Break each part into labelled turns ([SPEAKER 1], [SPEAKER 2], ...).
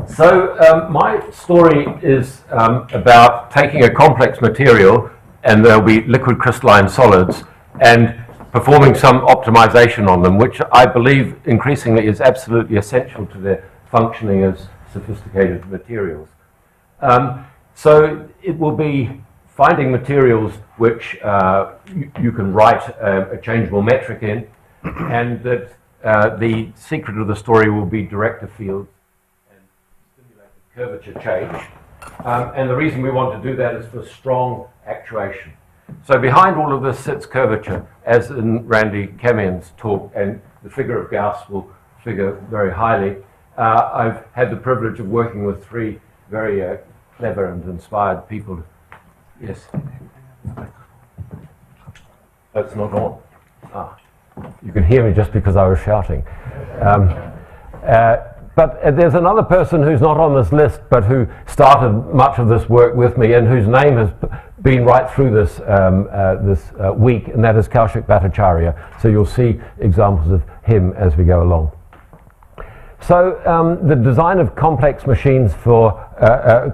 [SPEAKER 1] So my story is about taking a complex material, and there'll be liquid crystalline solids, and performing some optimization on them, which I believe increasingly is absolutely essential to their functioning as sophisticated materials. So it will be finding materials which you can write a changeable metric in, and that the secret of the story will be director fields and stimulated curvature change. And the reason we want to do that is for strong actuation. So behind all of this sits curvature, as in Randy Kamian's talk, and the figure of Gauss will figure very highly. I've had the privilege of working with three very clever and inspired people. Yes? That's not on. You can hear me just because I was shouting. But there's another person who's not on this list, but who started much of this work with me, and whose name has been right through this week, and that is Kaushik Bhattacharya. So you'll see examples of him as we go along. So the design of complex machines for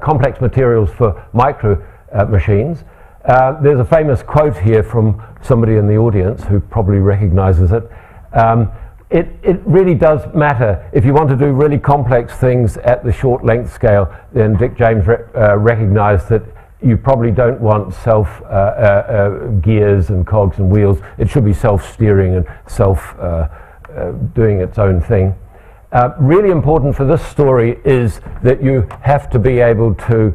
[SPEAKER 1] complex materials for micro machines. There's a famous quote here from somebody in the audience who probably recognizes it. It really does matter. If you want to do really complex things at the short length scale, then Dick James recognized that you probably don't want self gears and cogs and wheels. It should be self-steering and self doing its own thing. Really important for this story is that you have to be able to,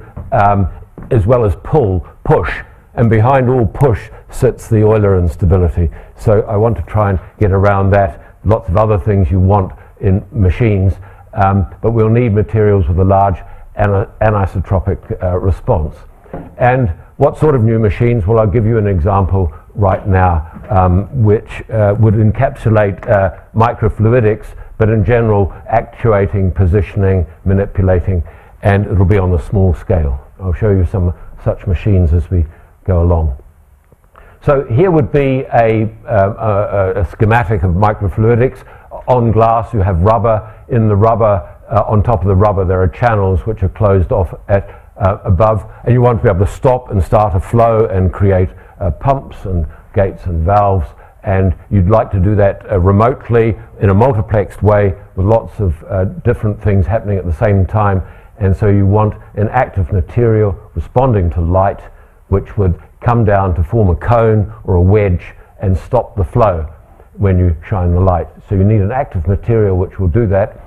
[SPEAKER 1] as well as push, and behind all push sits the Euler instability. So I want to try and get around that. Lots of other things you want in machines, but we'll need materials with a large anisotropic response. And what sort of new machines? Well, I'll give you an example right now, which would encapsulate microfluidics, but in general actuating, positioning, manipulating, and it'll be on a small scale. I'll show you some such machines as we go along. So here would be a schematic of microfluidics. On glass you have rubber. In the rubber, on top of the rubber there are channels which are closed off at above, and you want to be able to stop and start a flow and create pumps and gates and valves, and you'd like to do that remotely in a multiplexed way with lots of different things happening at the same time. And so you want an active material responding to light, which would come down to form a cone or a wedge and stop the flow when you shine the light. So you need an active material which will do that.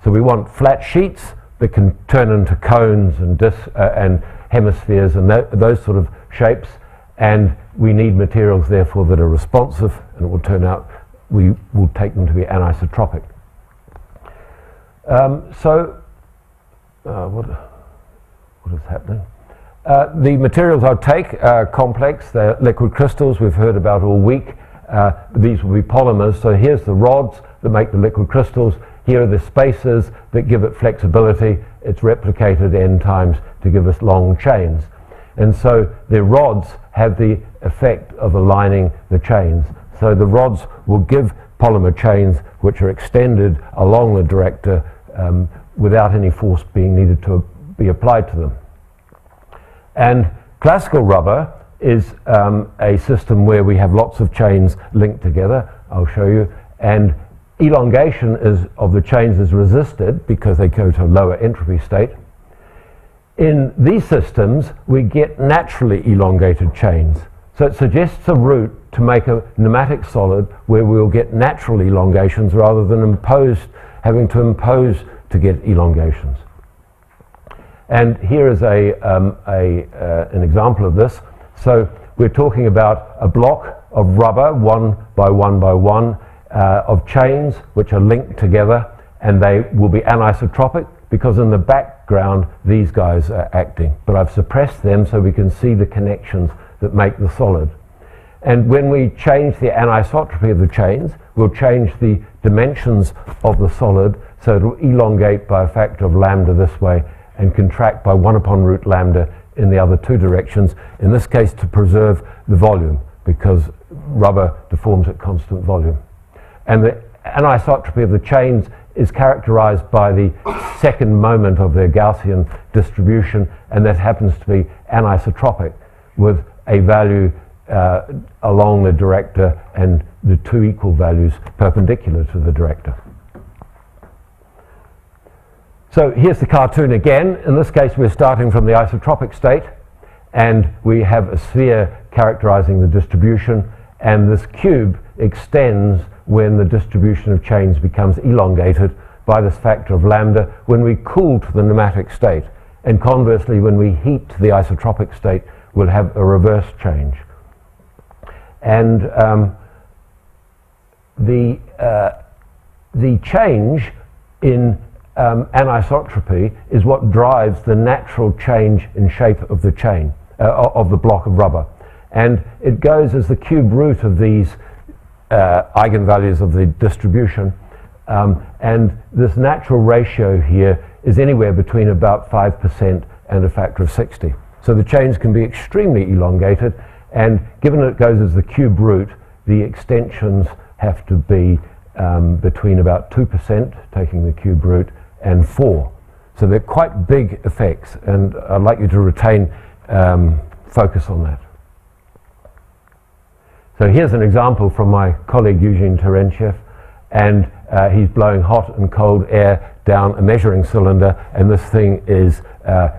[SPEAKER 1] So we want flat sheets that can turn into cones and and hemispheres and those sort of shapes. And we need materials therefore that are responsive, and it will turn out we will take them to be anisotropic. What is happening? The materials I'll take are complex. They're liquid crystals we've heard about all week. These will be polymers. So here's the rods that make the liquid crystals. Here are the spacers that give it flexibility. It's replicated n times to give us long chains. And so the rods have the effect of aligning the chains. So the rods will give polymer chains which are extended along the director without any force being needed to be applied to them. And classical rubber is a system where we have lots of chains linked together. I'll show you. And elongation of the chains is resisted because they go to a lower entropy state. In these systems, we get naturally elongated chains. So it suggests a route to make a pneumatic solid where we'll get natural elongations rather than having to impose to get elongations. And here is an example of this. So we're talking about a block of rubber, 1 by 1 by 1, of chains which are linked together, and they will be anisotropic because in the background these guys are acting. But I've suppressed them so we can see the connections that make the solid. And when we change the anisotropy of the chains, we'll change the dimensions of the solid, so it'll elongate by a factor of lambda this way and contract by 1 upon root lambda in the other two directions, in this case to preserve the volume, because rubber deforms at constant volume. And the anisotropy of the chains is characterized by the second moment of their Gaussian distribution, and that happens to be anisotropic with a value along the director and the two equal values perpendicular to the director. So here's the cartoon again. In this case, we're starting from the isotropic state, and we have a sphere characterizing the distribution, and this cube extends when the distribution of chains becomes elongated by this factor of lambda when we cool to the nematic state. And conversely, when we heat to the isotropic state, we'll have a reverse change. And the change in anisotropy is what drives the natural change in shape of the chain, of the block of rubber. And it goes as the cube root of these eigenvalues of the distribution. And this natural ratio here is anywhere between about 5% and a factor of 60. So the chains can be extremely elongated, and given that it goes as the cube root, the extensions have to be between about 2%, taking the cube root, and 4. So they're quite big effects, and I'd like you to retain focus on that. So here's an example from my colleague Eugene Terentiev, and he's blowing hot and cold air down a measuring cylinder, and this thing is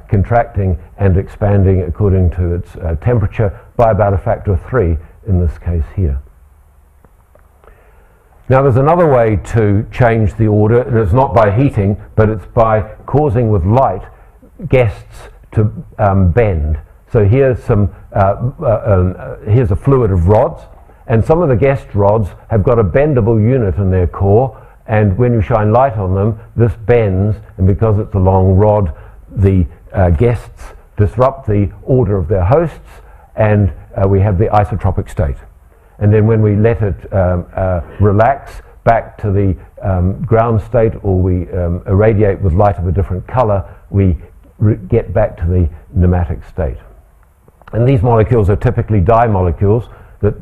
[SPEAKER 1] contracting and expanding according to its temperature by about a factor of 3 in this case here. Now there's another way to change the order, and it's not by heating, but it's by causing with light guests to bend. So here's here's a fluid of rods, and some of the guest rods have got a bendable unit in their core, and when you shine light on them, this bends, and because it's a long rod, the guests disrupt the order of their hosts, and we have the isotropic state. And then when we let it relax back to the ground state, or we irradiate with light of a different color, we get back to the nematic state. And these molecules are typically di molecules that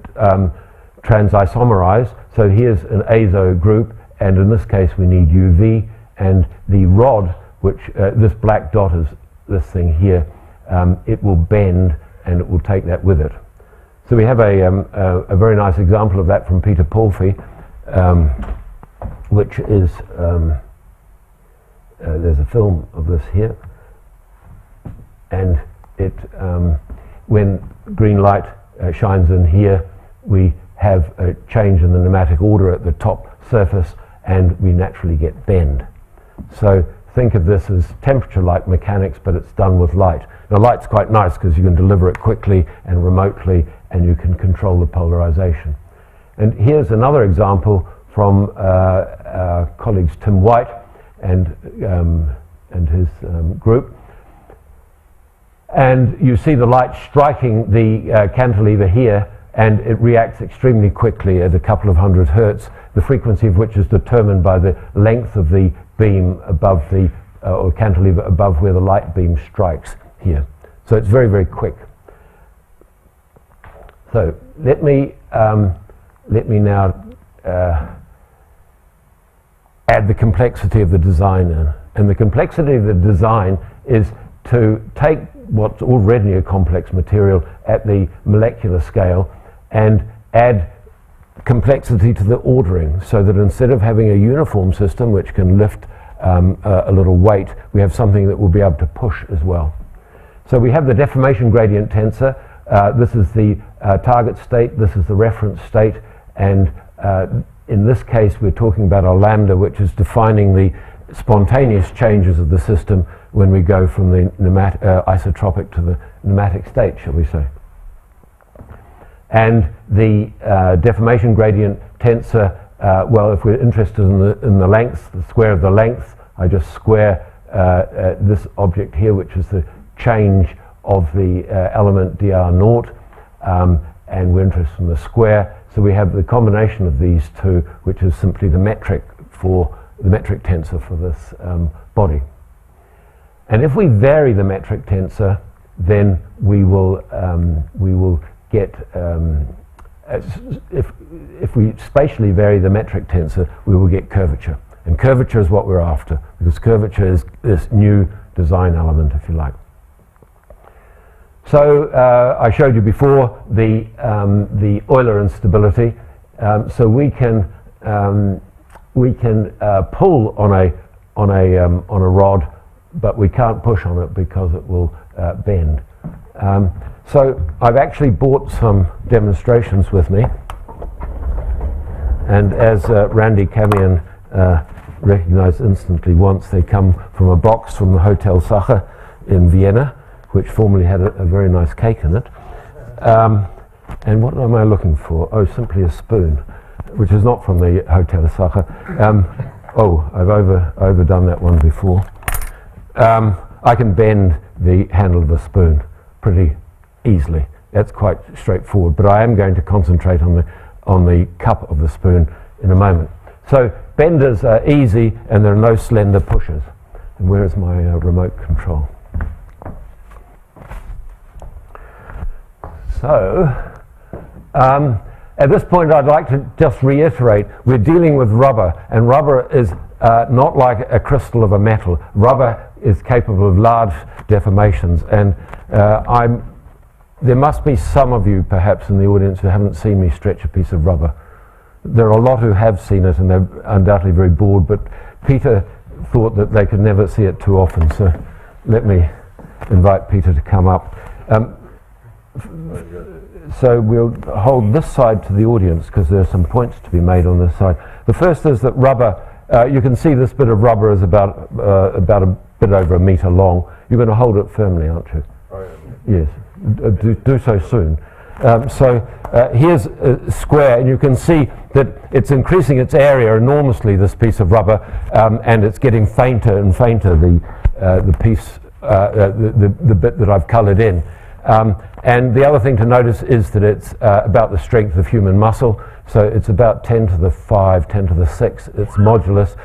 [SPEAKER 1] transisomerize. So here's an azo group, and in this case we need UV, and the rod, which this black dot is this thing here, it will bend and it will take that with it. So we have a very nice example of that from Peter Polfi, which is, there's a film of this here, and it, when green light shines in here, we have a change in the nematic order at the top surface, and we naturally get bend. So think of this as temperature-like mechanics, but it's done with light. Now light's quite nice because you can deliver it quickly and remotely, and you can control the polarization. And here's another example from our colleagues Tim White and his group. And you see the light striking the cantilever here, and it reacts extremely quickly at a couple of hundred hertz, the frequency of which is determined by the length of the beam above the, or cantilever above where the light beam strikes here. So it's very, very quick. So let me now add the complexity of the design in. And the complexity of the design is to take what's already a complex material at the molecular scale and add complexity to the ordering, so that instead of having a uniform system which can lift a little weight, we have something that will be able to push as well. So we have the deformation gradient tensor. This is the target state, this is the reference state, and in this case we're talking about our lambda, which is defining the spontaneous changes of the system when we go from the isotropic to the nematic state, shall we say. And the deformation gradient tensor, well, if we're interested in the length, the square of the length, I just square this object here, which is the change of the element dr naught, and we're interested in the square. So we have the combination of these two, which is simply the metric tensor for this body. And if we vary the metric tensor, then we will get, if we spatially vary the metric tensor, we will get curvature. And curvature is what we're after, because curvature is this new design element, if you like. So I showed you before the Euler instability. So we can pull on a rod, but we can't push on it because it will bend. So I've actually brought some demonstrations with me, and as Randy Camion recognized instantly once, they come from a box from the Hotel Sacher in Vienna, which formerly had a very nice cake in it. And what am I looking for? Oh, simply a spoon, which is not from the Hotel Sacher. Oh, I've overdone that one before. I can bend the handle of a spoon pretty easily. That's quite straightforward, but I am going to concentrate on the cup of the spoon in a moment. So benders are easy, and there are no slender pushers. And where is my remote control? So at this point I'd like to just reiterate, we're dealing with rubber, and rubber is not like a crystal of a metal. Rubber is capable of large deformations, and there must be some of you perhaps in the audience who haven't seen me stretch a piece of rubber. There are a lot who have seen it, and they're undoubtedly very bored, but Peter thought that they could never see it too often, so let me invite Peter to come up. So we'll hold this side to the audience because there are some points to be made on this side. The first is that rubber, you can see this bit of rubber is about a bit over 1 meter long. You're going to hold it firmly, aren't you? Yes, do so soon. Here's a square, and you can see that it's increasing its area enormously, this piece of rubber, and it's getting fainter and fainter, the piece, the bit that I've coloured in. And the other thing to notice is that it's about the strength of human muscle, so it's about 10 to the 5, 10 to the 6, it's modulus.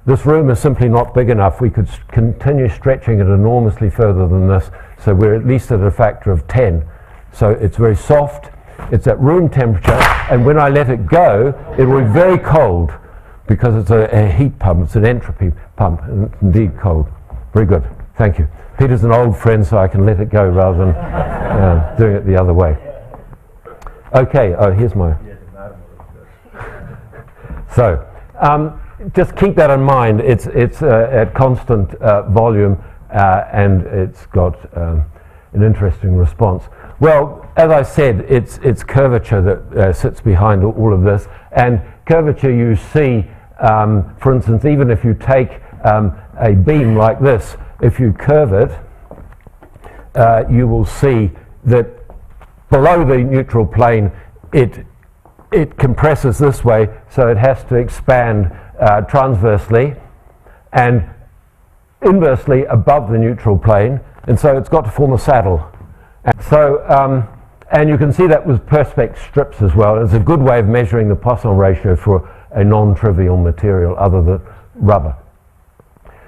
[SPEAKER 1] This room is simply not big enough. We could continue stretching it enormously further than this, so we're at least at a factor of 10. So it's very soft, it's at room temperature, and when I let it go, it will be very cold, because it's a heat pump, it's an entropy pump, and it's indeed cold. Very good, thank you. Peter's an old friend, so I can let it go rather than doing it the other way. Okay, oh, here's my... So, just keep that in mind. It's at constant volume, and it's got an interesting response. Well, as I said, it's curvature that sits behind all of this, and curvature you see, for instance, even if you take a beam like this, if you curve it, you will see that below the neutral plane it compresses this way, so it has to expand transversely and inversely above the neutral plane, and so it's got to form a saddle. And so, and you can see that with perspex strips as well. It's a good way of measuring the Poisson ratio for a non-trivial material other than rubber.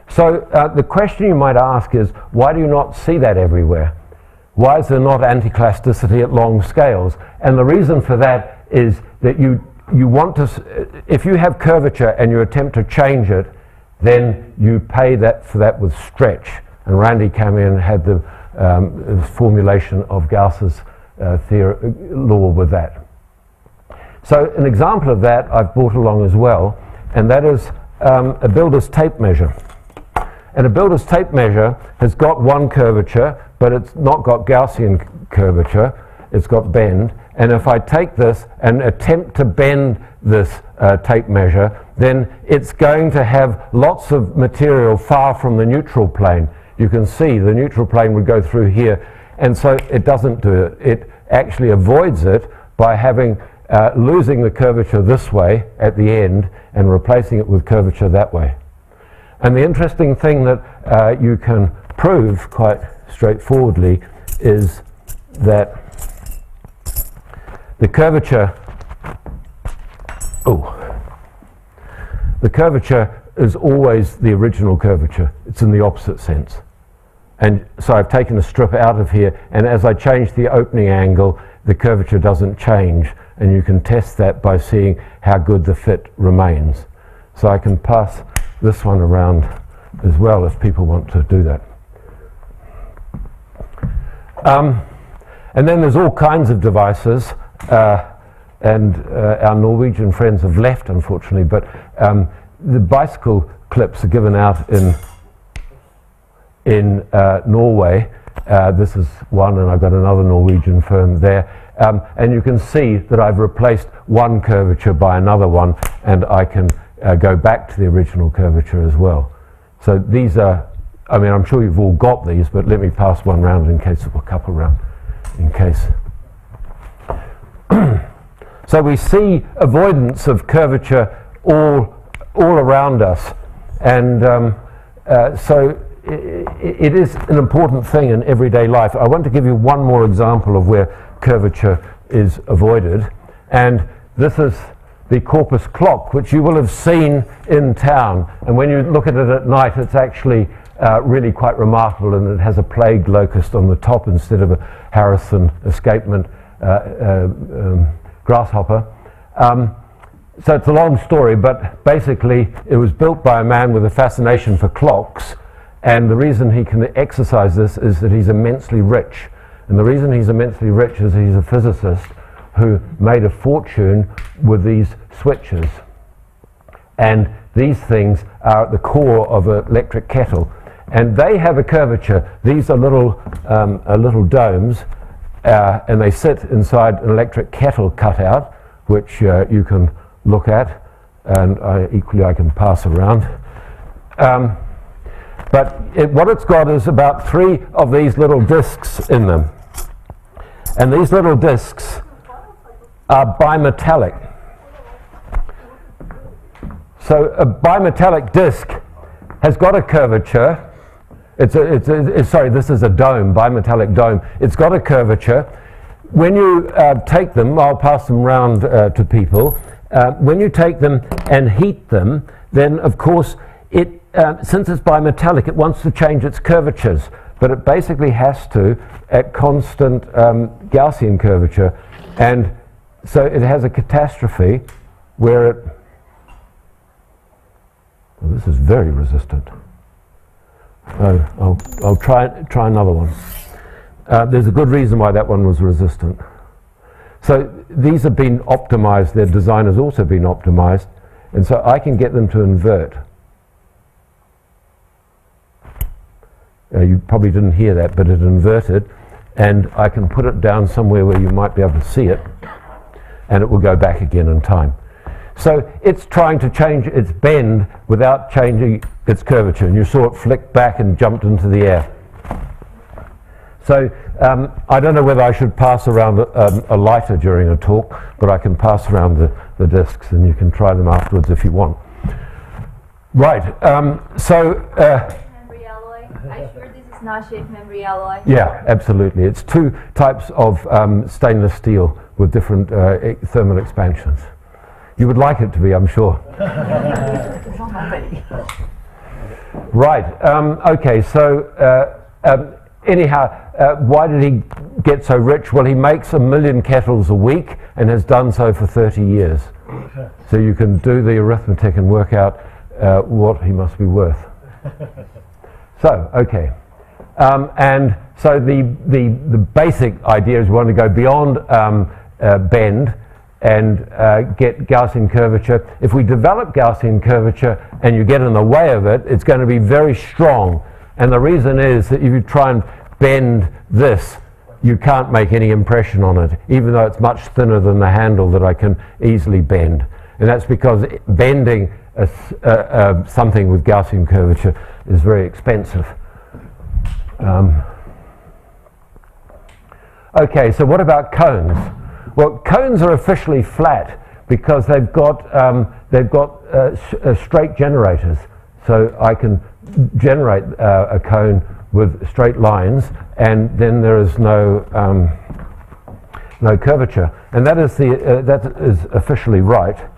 [SPEAKER 1] So the question you might ask is, why do you not see that everywhere? Why is there not anticlasticity at long scales? And the reason for that is that you want to, if you have curvature and you attempt to change it, then you pay for that with stretch. And Randy Camion had the formulation of Gauss's law with that. So an example of that I've brought along as well, and that is a builder's tape measure. And a builder's tape measure has got one curvature, but it's not got Gaussian curvature, it's got bend. And if I take this and attempt to bend this tape measure, then it's going to have lots of material far from the neutral plane. You can see the neutral plane would go through here, and so it doesn't do it. It actually avoids it by having losing the curvature this way at the end and replacing it with curvature that way. And the interesting thing that you can prove quite straightforwardly is that the curvature is always the original curvature. It's in the opposite sense. And so I've taken a strip out of here, and as I change the opening angle, the curvature doesn't change, and you can test that by seeing how good the fit remains. So I can pass this one around as well if people want to do that. And then there's all kinds of devices, and our Norwegian friends have left, unfortunately, but the bicycle clips are given out in Norway. This is one, and I've got another Norwegian firm there. And you can see that I've replaced one curvature by another one, and I can go back to the original curvature as well. So these are, I mean, I'm sure you've all got these, but let me pass one round in case, or a couple round, in case. So we see avoidance of curvature all around us, and so it is an important thing in everyday life. I want to give you one more example of where curvature is avoided, and this is the Corpus clock, which you will have seen in town, and when you look at it at night, it's actually really quite remarkable, and it has a plague locust on the top instead of a Harrison escapement grasshopper. So it's a long story, but basically it was built by a man with a fascination for clocks, and the reason he can exercise this is that he's immensely rich. And the reason he's immensely rich is he's a physicist who made a fortune with these switches. And these things are at the core of an electric kettle. And they have a curvature. These are little domes, and they sit inside an electric kettle cutout, which you can look at, and equally I can pass around. But what it's got is about 3 of these little discs in them. And these little discs are bimetallic. So a bimetallic disc has got a curvature. Sorry, this is a dome, bimetallic dome. It's got a curvature. When you take them, I'll pass them round to people. When you take them and heat them, then of course since it's bimetallic, it wants to change its curvatures, but it basically has to at constant Gaussian curvature, and so it has a catastrophe where it. Well, this is very resistant. I'll try another one. There's a good reason why that one was resistant. So these have been optimized. Their design has also been optimized, and so I can get them to invert. You probably didn't hear that, but it inverted, and I can put it down somewhere where you might be able to see it, and it will go back again in time. So it's trying to change its bend without changing its curvature, and you saw it flick back and jumped into the air. So I don't know whether I should pass around a lighter during a talk, but I can pass around the discs, and you can try them afterwards if you want. Right,
[SPEAKER 2] Are you sure this is not shape memory alloy?
[SPEAKER 1] Yeah, absolutely. It's 2 types of stainless steel with different thermal expansions. You would like it to be, I'm sure. Right. Okay. So anyhow, why did he get so rich? Well, he makes 1 million kettles a week and has done so for 30 years. So you can do the arithmetic and work out what he must be worth. So, okay. And so the basic idea is we want to go beyond bend and get Gaussian curvature. If we develop Gaussian curvature and you get in the way of it, it's going to be very strong. And the reason is that if you try and bend this, you can't make any impression on it, even though it's much thinner than the handle that I can easily bend. And that's because bending something with Gaussian curvature is very expensive. Okay, so what about cones? Well, cones are officially flat because they've got straight generators. So I can generate a cone with straight lines, and then there is no curvature, and that is officially right.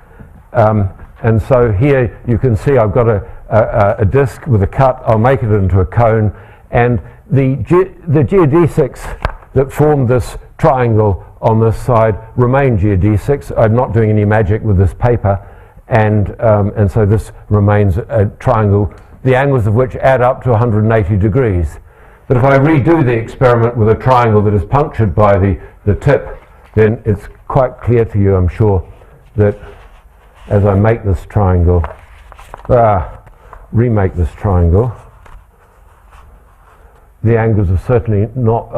[SPEAKER 1] And so here you can see I've got a disc with a cut. I'll make it into a cone, and the geodesics that form this triangle on this side remain geodesics. I'm not doing any magic with this paper, and so this remains a triangle, the angles of which add up to 180 degrees. But if I redo the experiment with a triangle that is punctured by the tip, then it's quite clear to you, I'm sure, that as I make this triangle, remake this triangle, the angles are certainly not,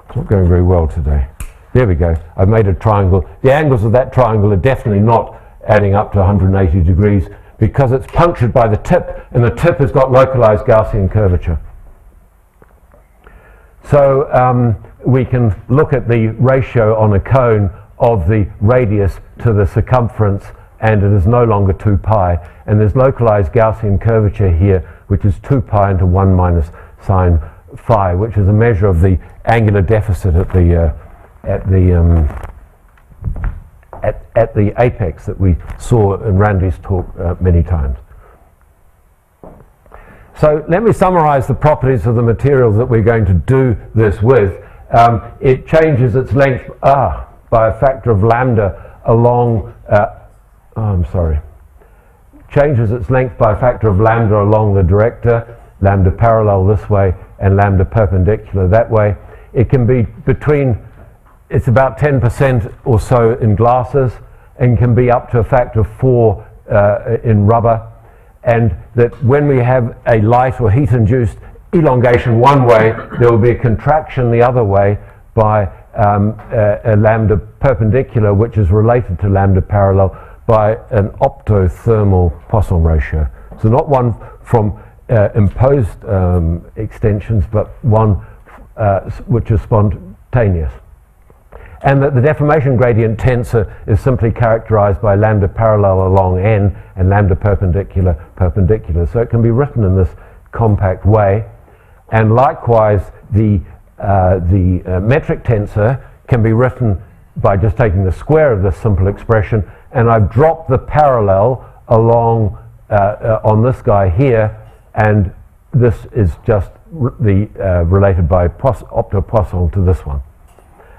[SPEAKER 1] it's not going very well today. There we go, I've made a triangle. The angles of that triangle are definitely not adding up to 180 degrees because it's punctured by the tip, and the tip has got localized Gaussian curvature. So we can look at the ratio on a cone of the radius to the circumference, and it is no longer 2 pi. And there's localized Gaussian curvature here, which is 2 pi into 1 minus sine phi, which is a measure of the angular deficit at the apex that we saw in Randy's talk many times. So let me summarize the properties of the materials that we're going to do this with. It changes its length by a factor of lambda along, changes its length by a factor of lambda along the director, lambda parallel this way and lambda perpendicular that way. It can be between, it's about 10% or so in glasses, and can be up to a factor of 4 in rubber. And that when we have a light or heat-induced elongation one way, there will be a contraction the other way by a lambda perpendicular, which is related to lambda parallel by an optothermal Poisson ratio. So not one from imposed extensions, but one which is spontaneous. And that the deformation gradient tensor is simply characterized by lambda parallel along n and lambda perpendicular. So it can be written in this compact way. And likewise, the metric tensor can be written by just taking the square of this simple expression, and I've dropped the parallel along on this guy here, and this is just related by opto-Poisson to this one.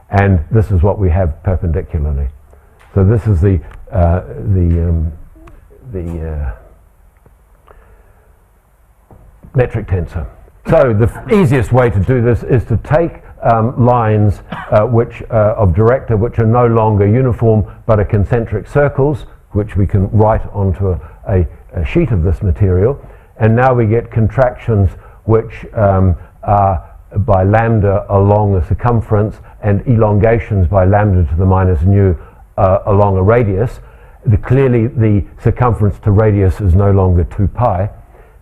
[SPEAKER 1] And this is what we have perpendicularly. So this is the metric tensor. So the easiest way to do this is to take lines which of director which are no longer uniform but are concentric circles, which we can write onto a sheet of this material. And now we get contractions which are by lambda along the circumference and elongations by lambda to the minus nu along a radius. Clearly the circumference to radius is no longer 2 pi,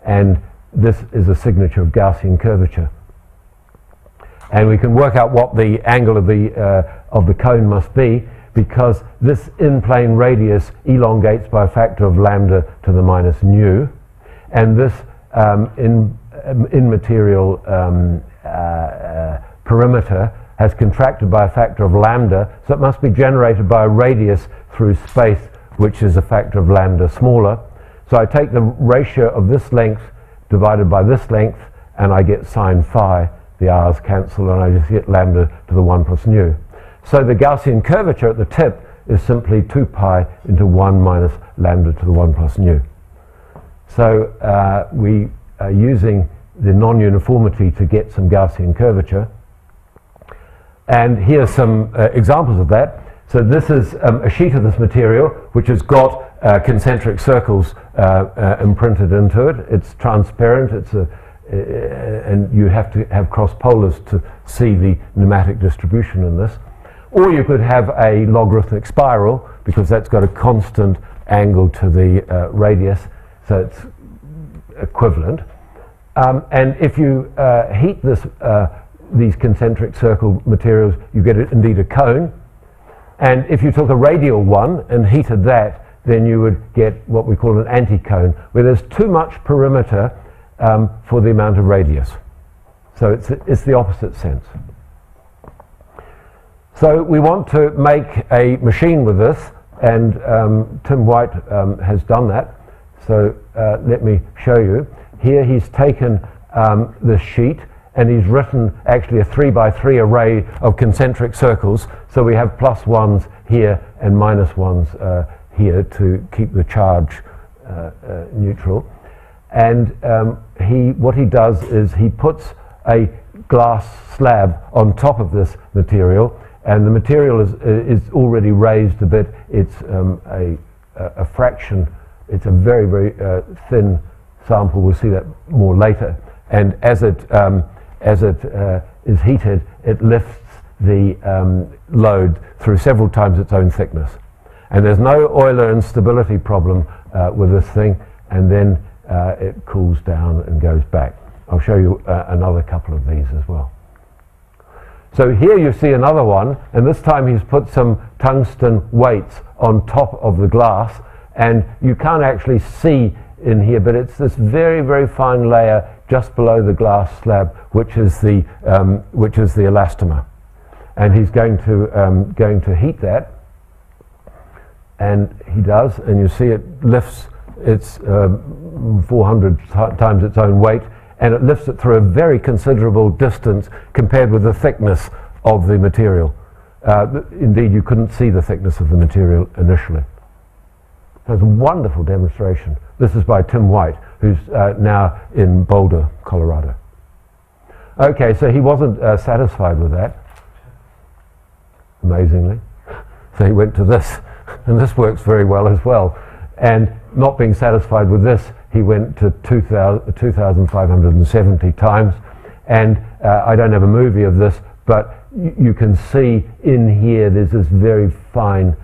[SPEAKER 1] and this is a signature of Gaussian curvature. And we can work out what the angle of the cone must be, because this in-plane radius elongates by a factor of lambda to the minus nu, and this in material perimeter has contracted by a factor of lambda, so it must be generated by a radius through space which is a factor of lambda smaller. So I take the ratio of this length divided by this length, and I get sine phi. The r's cancel, and I just get lambda to the 1 plus nu. So the Gaussian curvature at the tip is simply 2 pi into 1 minus lambda to the 1 plus nu. So we are using the non-uniformity to get some Gaussian curvature. And here are some examples of that. So this is a sheet of this material which has got concentric circles imprinted into it. It's transparent, and you have to have cross polars to see the pneumatic distribution in this. Or you could have a logarithmic spiral, because that's got a constant angle to the radius, so it's equivalent. And if you heat these concentric circle materials, you get indeed a cone. And if you took a radial one and heated that, then you would get what we call an anticone, where there's too much perimeter for the amount of radius. So it's the opposite sense. So we want to make a machine with this, and Tim White has done that. So let me show you. Here he's taken this sheet, and he's written actually a 3 by 3 array of concentric circles. So we have plus ones here and minus ones here to keep the charge neutral. And what he does is he puts a glass slab on top of this material, and the material is already raised a bit. It's a fraction. It's a very, very thin sample. We'll see that more later. And as it is heated, it lifts the load through several times its own thickness. And there's no Euler instability problem with this thing, and then it cools down and goes back. I'll show you another couple of these as well. So here you see another one, and this time he's put some tungsten weights on top of the glass, and you can't actually see in here, but it's this very, very fine layer just below the glass slab, which is the elastomer. And he's going to heat that, and he does, and you see it lifts its 400 times its own weight, and it lifts it through a very considerable distance compared with the thickness of the material. Indeed, you couldn't see the thickness of the material initially. So it's a wonderful demonstration. This is by Tim White, who's now in Boulder, Colorado. Okay, so he wasn't satisfied with that, amazingly. So he went to this, and this works very well as well. And not being satisfied with this, he went to 2,570 times. And I don't have a movie of this, but you can see in here there's this very fine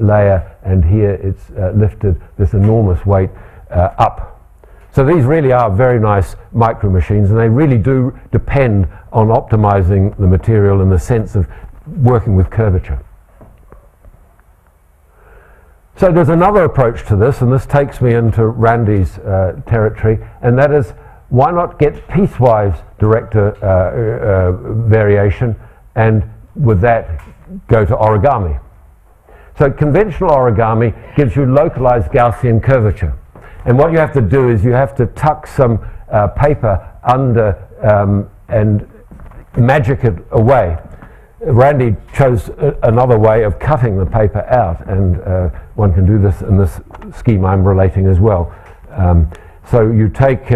[SPEAKER 1] layer, and here it's lifted this enormous weight up. So these really are very nice micro machines, and they really do depend on optimizing the material in the sense of working with curvature. So there's another approach to this, and this takes me into Randy's territory, and that is, why not get piecewise director variation, and with that go to origami. So conventional origami gives you localized Gaussian curvature, and what you have to do is you have to tuck some paper under and magic it away. Randy chose another way of cutting the paper out, and one can do this in this scheme I'm relating as well. So you take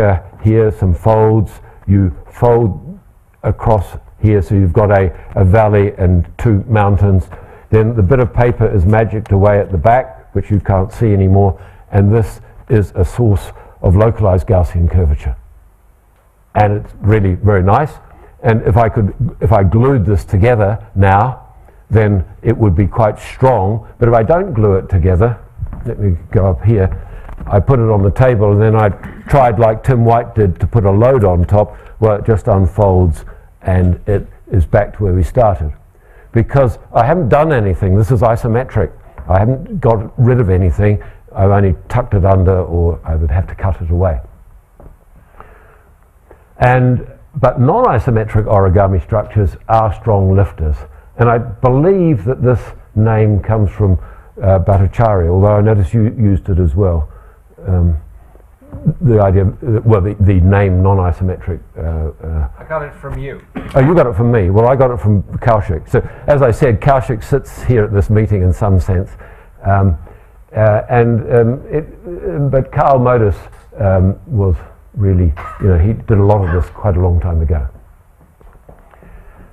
[SPEAKER 1] here some folds, you fold across here, so you've got a valley and two mountains. Then the bit of paper is magicked away at the back, which you can't see anymore, and this is a source of localized Gaussian curvature. And it's really very nice. And if I glued this together now, then it would be quite strong. But if I don't glue it together, let me go up here, I put it on the table, and then I tried, like Tim White did, to put a load on top. Well, it just unfolds, and it is back to where we started. Because I haven't done anything. This is isometric. I haven't got rid of anything. I've only tucked it under, or I would have to cut it away. But non-isometric origami structures are strong lifters. And I believe that this name comes from Bhattacharya, although I notice you used it as well. The idea, the name non-isometric.
[SPEAKER 3] I got it from you.
[SPEAKER 1] Oh, you got it from me. Well, I got it from Kaushik. So, as I said, Kaushik sits here at this meeting in some sense. But Carl Modus was really, he did a lot of this quite a long time ago.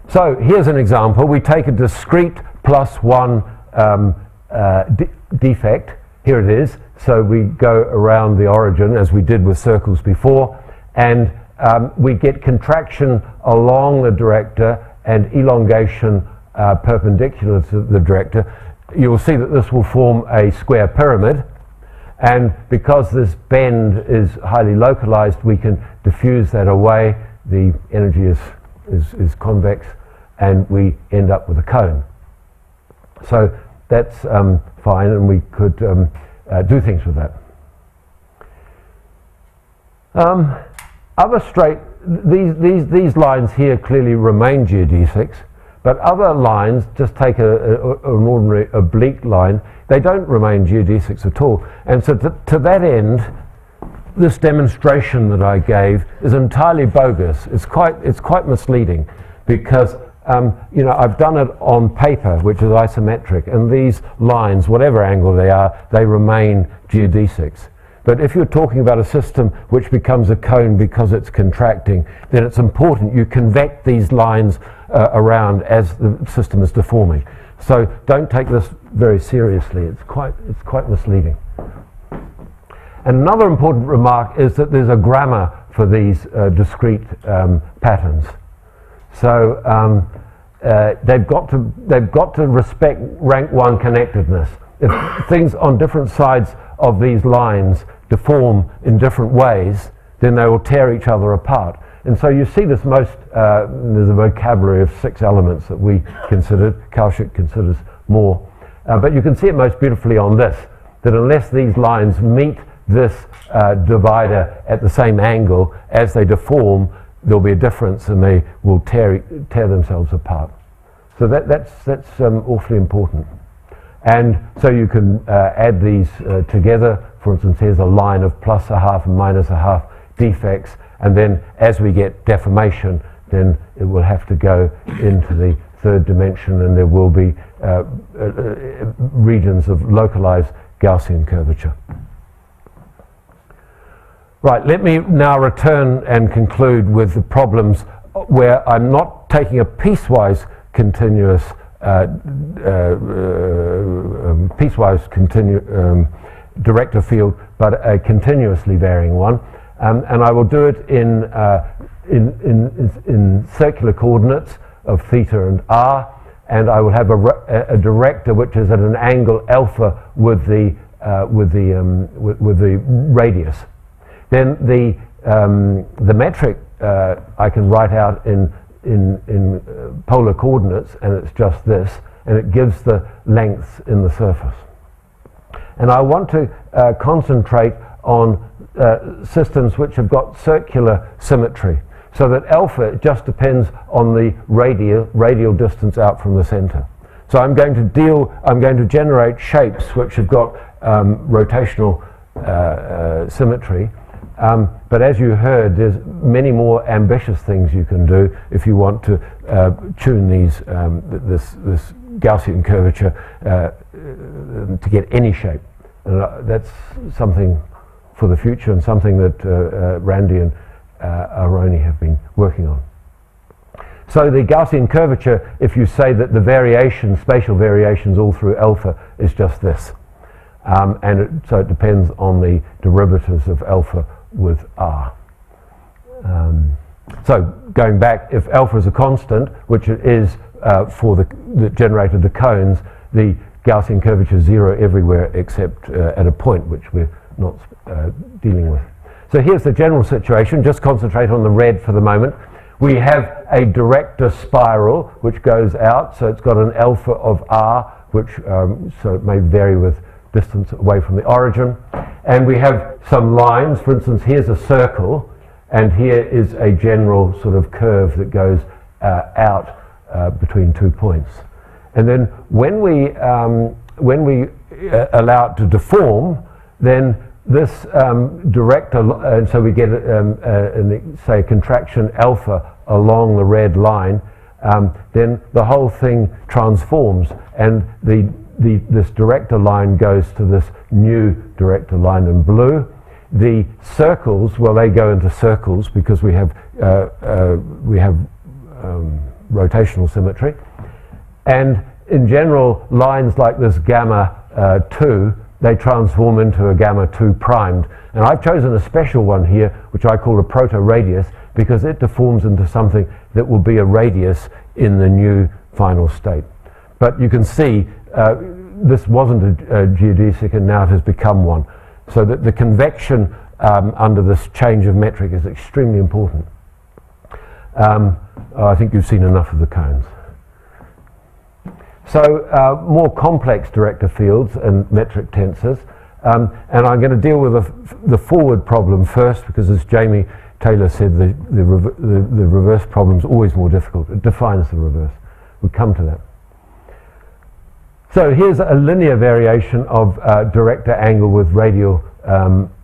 [SPEAKER 1] So here's an example. We take a discrete +1 defect. Here it is. So we go around the origin, as we did with circles before, and we get contraction along the director and elongation perpendicular to the director. You'll see that this will form a square pyramid. And because this bend is highly localized, we can diffuse that away. The energy is convex, and we end up with a cone. So that's fine, and we could do things with that. Other straight, these lines here clearly remain geodesics, but other lines, just take an ordinary oblique line, they don't remain geodesics at all. And so to that end, this demonstration that I gave is entirely bogus. It's quite misleading, because you know, I've done it on paper, which is isometric, and these lines, whatever angle they are, they remain geodesics. But if you're talking about a system which becomes a cone because it's contracting, then it's important you convect these lines around as the system is deforming. So don't take this very seriously. It's quite misleading. And another important remark is that there's a grammar for these discrete patterns. So they've got to respect rank 1 connectedness. If things on different sides of these lines deform in different ways, then they will tear each other apart. And so you see this most, there's a vocabulary of 6 elements that we considered, Kaushik considers more. But you can see it most beautifully on this, that unless these lines meet this divider at the same angle, as they deform, there'll be a difference and they will tear themselves apart. So that's awfully important. And so you can add these together. For instance, here's a line of plus a half and minus a half defects, and then as we get deformation, then it will have to go into the 3rd dimension, and there will be regions of localized Gaussian curvature. Right, let me now return and conclude with the problems where I'm not taking a piecewise continuous director field, but a continuously varying one, and I will do it in circular coordinates of theta and r, and I will have a director which is at an angle alpha with the radius. Then the metric I can write out in polar coordinates, and it's just this, and it gives the lengths in the surface. And I want to concentrate on systems which have got circular symmetry, so that alpha just depends on the radial distance out from the center. So I'm going to generate shapes which have got rotational symmetry. But as you heard, there's many more ambitious things you can do if you want to tune these this Gaussian curvature to get any shape. And that's something for the future, and something that Randy and Aroni have been working on. So the Gaussian curvature, if you say that the variations, spatial variations all through alpha, is just this. So it depends on the derivatives of alpha with r. So going back, if alpha is a constant, which it is for that generated the cones, the Gaussian curvature is 0 everywhere except at a point which we're not dealing with. So here's the general situation. Just concentrate on the red for the moment. We have a director spiral which goes out, so it's got an alpha of r, which so it may vary with distance away from the origin. And we have some lines. For instance, here's a circle, and here is a general sort of curve that goes out between 2 points. And then when we allow it to deform, then this director, and so we get say a contraction alpha along the red line, then the whole thing transforms, and this director line goes to this new director line in blue. The circles, well, they go into circles because we have rotational symmetry. And in general, lines like this gamma 2, they transform into a gamma 2 primed. And I've chosen a special one here, which I call a proto-radius, because it deforms into something that will be a radius in the new final state. But you can see this wasn't a geodesic, and now it has become one. So that the convection under this change of metric is extremely important. I think you've seen enough of the cones. So more complex director fields and metric tensors. And I'm going to deal with the forward problem first, because as Jamie Taylor said, the reverse problem is always more difficult. It defines the reverse. We'll come to that. So here's a linear variation of director angle with radial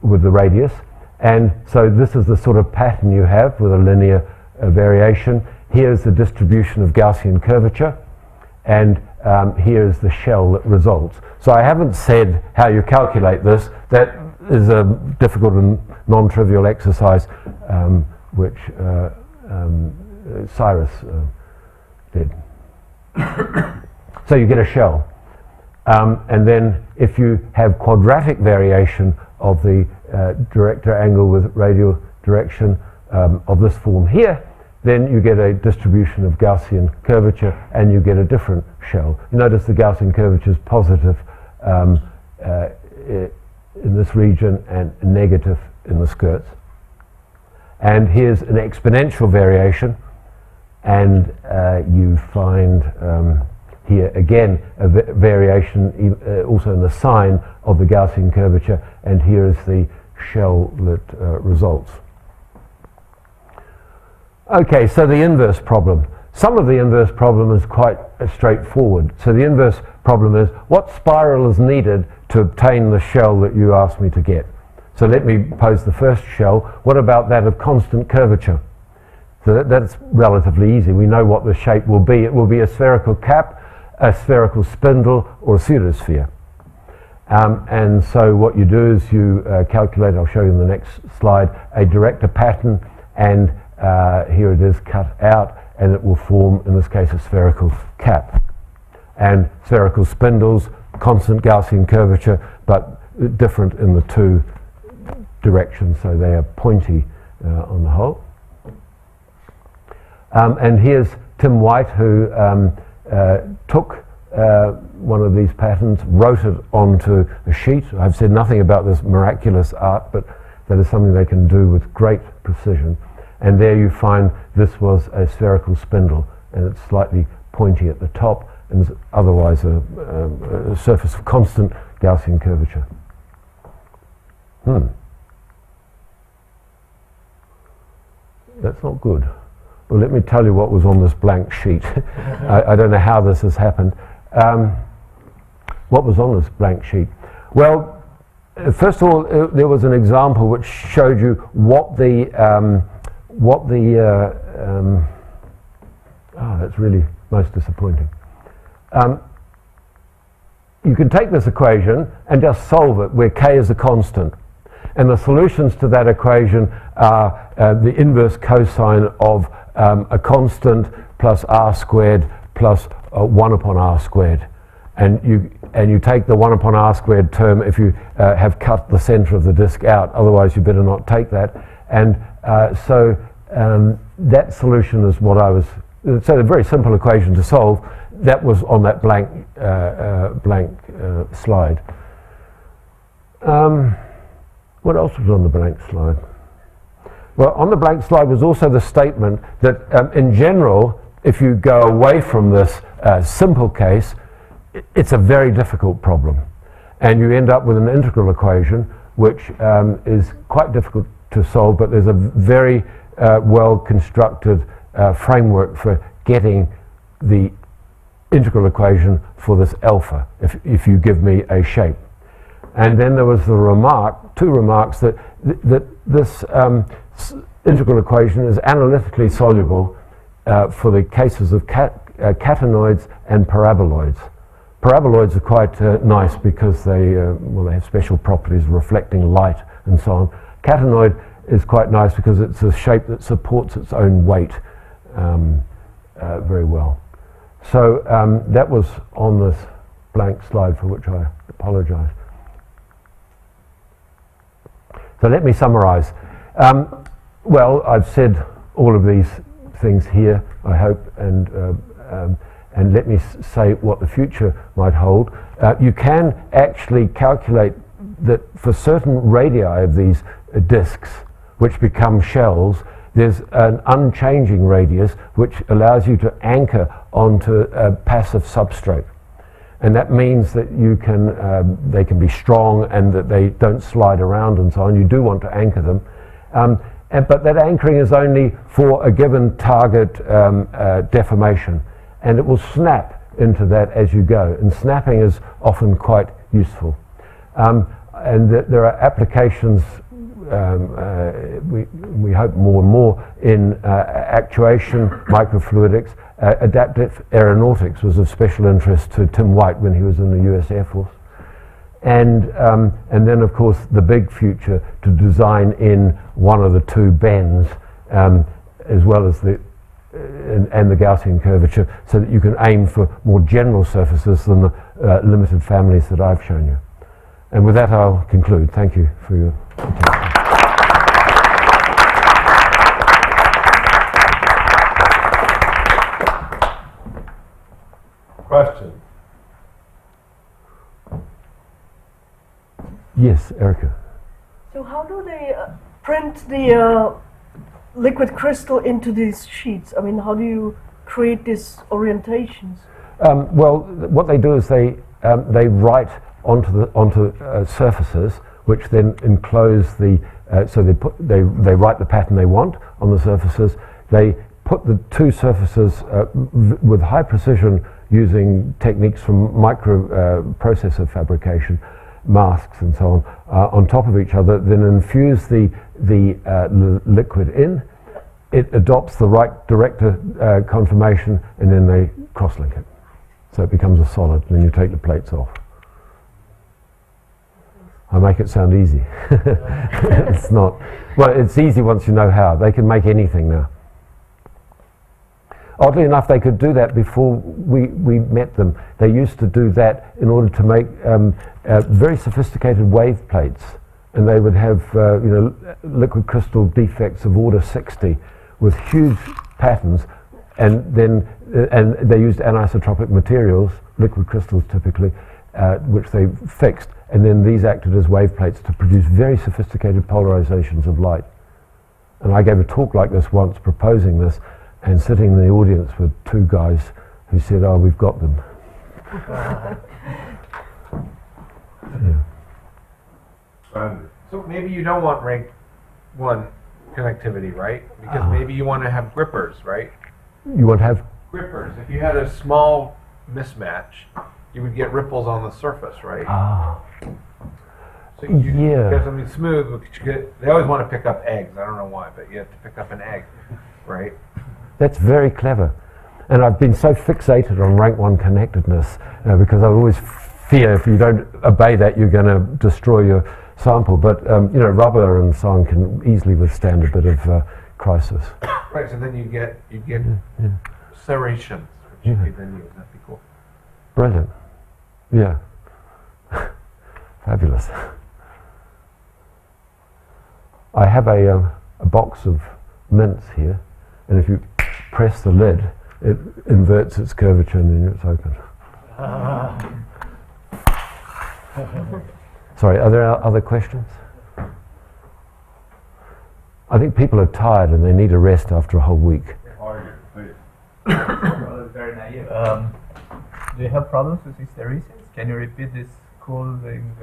[SPEAKER 1] with the radius, and so this is the sort of pattern you have with a linear variation. here's the distribution of Gaussian curvature, and here's the shell that results. So I haven't said how you calculate this. That is a difficult and non-trivial exercise which Cyrus did. So you get a shell. And then if you have quadratic variation of the director angle with radial direction of this form here, then you get a distribution of Gaussian curvature and you get a different shell. You notice the Gaussian curvature is positive in this region and negative in the skirts. And here's an exponential variation, and you find here again a variation also in the sign of the Gaussian curvature, and here is the shell that results. Okay, so the inverse problem. Some of the inverse problem is quite straightforward. So the inverse problem is, what spiral is needed to obtain the shell that you asked me to get? So let me pose the first shell. What about that of constant curvature? So that's relatively easy. We know what the shape will be. It will be a spherical cap, a spherical spindle, or a pseudosphere. And so what you do is you calculate, I'll show you in the next slide, a director pattern, and here it is cut out, and it will form, in this case, a spherical cap. And spherical spindles, constant Gaussian curvature, but different in the two directions, so they are pointy on the whole. And here's Tim White, who took one of these patterns, wrote it onto a sheet. I've said nothing about this miraculous art, but that is something they can do with great precision. And there you find this was a spherical spindle, and it's slightly pointy at the top, and is otherwise a surface of constant Gaussian curvature. That's not good. Well, let me tell you what was on this blank sheet. I don't know how this has happened. What was on this blank sheet? Well, first of all, there was an example which showed you what the that's really most disappointing. You can take this equation and just solve it where k is a constant. And the solutions to that equation are the inverse cosine of a constant plus r squared plus 1 upon r squared. And you take the 1 upon r squared term if you have cut the center of the disk out, otherwise you better not take that. And so that solution is what I was, so a very simple equation to solve. That was on that blank slide. What else was on the blank slide? Well, on the blank slide was also the statement that in general, if you go away from this simple case, it's a very difficult problem. And you end up with an integral equation, which is quite difficult to solve, but there's a very well constructed framework for getting the integral equation for this alpha, if you give me a shape. And then there was the remark, two remarks, that this integral equation is analytically soluble for the cases of catenoids and paraboloids. Paraboloids are quite nice because they have special properties of reflecting light and so on. Catenoid is quite nice because it's a shape that supports its own weight very well. So that was on this blank slide, for which I apologize. So let me summarize. Well, I've said all of these things here, I hope, and let me say what the future might hold. You can actually calculate that for certain radii of these disks, which become shells, there's an unchanging radius which allows you to anchor onto a passive substrate. And that means that you can, they can be strong and that they don't slide around and so on. You do want to anchor them. But that anchoring is only for a given target deformation. And it will snap into that as you go. And snapping is often quite useful. And there are applications we hope more and more in actuation, microfluidics. Adaptive aeronautics was of special interest to Tim White when he was in the US Air Force. And then, of course, the big future to design in one of the two bends, as well as the Gaussian curvature, so that you can aim for more general surfaces than the limited families that I've shown you. And with that, I'll conclude. Thank you for your attention.
[SPEAKER 4] Question?
[SPEAKER 1] Yes, Erica.
[SPEAKER 5] So how do they print the liquid crystal into these sheets? I mean, how do you create these orientations?
[SPEAKER 1] Well, what they do is they write onto surfaces, which then enclose the. So they write the pattern they want on the surfaces. They put the two surfaces with high precision using techniques from microprocessor fabrication, masks and so on top of each other, then infuse the liquid in. It adopts the right director conformation, and then they cross-link it. So it becomes a solid, and then you take the plates off. I make it sound easy. It's not. Well, it's easy once you know how. They can make anything now. Oddly enough, they could do that before we met them. They used to do that in order to make very sophisticated wave plates, and they would have liquid crystal defects of order 60 with huge patterns, and then they used anisotropic materials, liquid crystals typically, which they fixed, and then these acted as wave plates to produce very sophisticated polarizations of light. And I gave a talk like this once proposing this, and sitting in the audience with two guys who said, "Oh, we've got them." Yeah.
[SPEAKER 3] So maybe you don't want rank 1 connectivity, right? Because maybe you want to have grippers, right?
[SPEAKER 1] You want to have
[SPEAKER 3] Grippers. If you had a small mismatch, you would get ripples on the surface, right? So you get something smooth, but they always want to pick up eggs. I don't know why, but you have to pick up an egg, right?
[SPEAKER 1] That's very clever. And I've been so fixated on rank 1 connectedness because I always fear if you don't obey that, you're going to destroy your sample. But rubber and so on can easily withstand a bit of crisis.
[SPEAKER 3] Right. So then you get serrations, which you could then use. That'd be cool.
[SPEAKER 1] Brilliant. Yeah. Fabulous. I have a box of mints here, and if you press the lid, it inverts its curvature and then it's open. Sorry, are there other questions? I think people are tired and they need a rest after a whole week.
[SPEAKER 6] Very naive. Do you have problems with hysteresis? Can you repeat this cooling?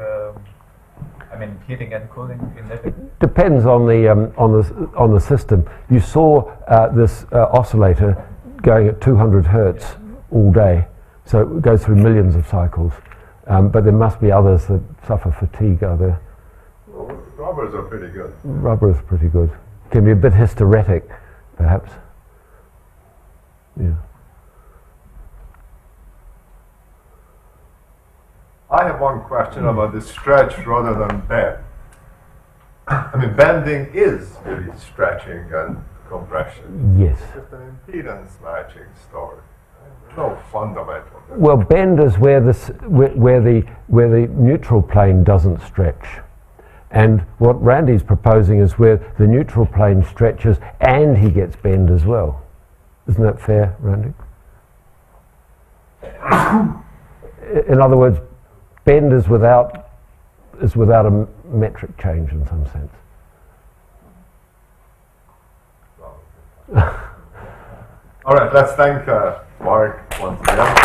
[SPEAKER 6] Heating and cooling in that?
[SPEAKER 1] Depends on the system. You saw this oscillator going at 200 hertz all day, so it goes through millions of cycles. But there must be others that suffer fatigue. Are there?
[SPEAKER 4] Well, rubbers are pretty good.
[SPEAKER 1] Rubber is pretty good. Can be a bit hysteretic, perhaps. Yeah.
[SPEAKER 4] I have one question about the stretch rather than bend. I mean, bending is really stretching and compression.
[SPEAKER 1] Yes.
[SPEAKER 4] It's just an impedance matching story. No fundamental.
[SPEAKER 1] Well, bend is where the neutral plane doesn't stretch, and what Randy's proposing is where the neutral plane stretches and he gets bend as well. Isn't that fair, Randy? In other words, bend is without a metric change in some sense.
[SPEAKER 4] All right, let's thank Mark once again.